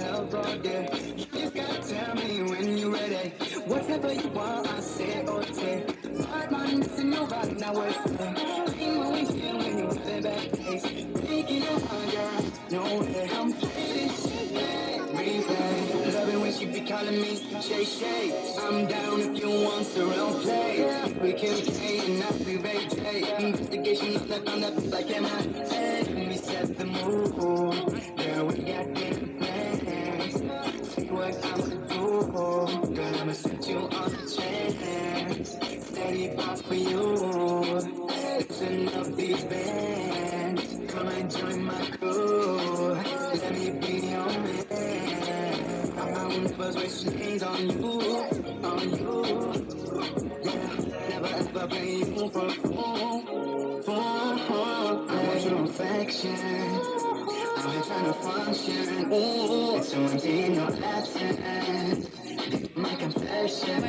love all day. You just gotta tell me when you're ready. Whatever you want, I say okay. Hard man, missing nobody, now what's up? Ain't always feel when you're with the bad days. Making you hunger, no way. I'm playing shit back, replay. Love it when she be calling me Shay Shay. I'm down if you want to role play. We can play and not be Ray J. Investigation on the like M.I.A. We set the mood. Girl, we got different plans. See what I'ma do. Girl, I'ma set you on a chance. Steady boss for you. Listen up these bands. Come and join my crew. Let me be your man. I'll never switch lanes on you. On you. Yeah, never ever play you for a fool. I want your affection. I've been trying to function. Ooh, it's so empty in your absence. My confession.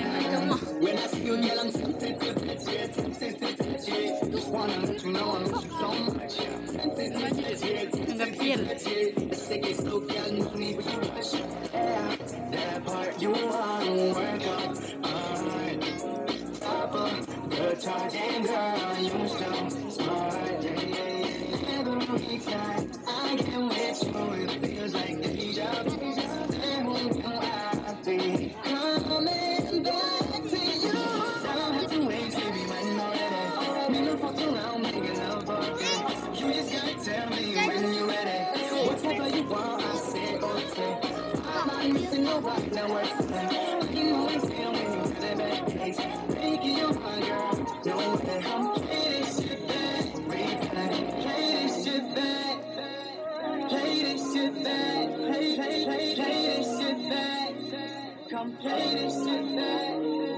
When I see you, girl, I'm tempted to touch it, tempted to touch it. Just wanna let you know I miss you so much. Tempted to touch it, tempted to touch it. Say it's so girl, no need to rush. Yeah, that part you wanna work on. The charging girl, you so smart. Yeah, yeah, yeah. Every time I get with you, it feels like deja vu. And who can I be? Coming back to you. I don't have to wait, baby, when I'm ready. Me no fuck around, making love again. You just gotta tell me when you're ready. Whatever you want, I say okay. I'm not missing nobody, now what's the plan? You always feel when you're in the bad days. Making you my girl, no way. I'm play this shit back, replay. Play this shit back, play this shit back, play this shit back. Come play this shit back.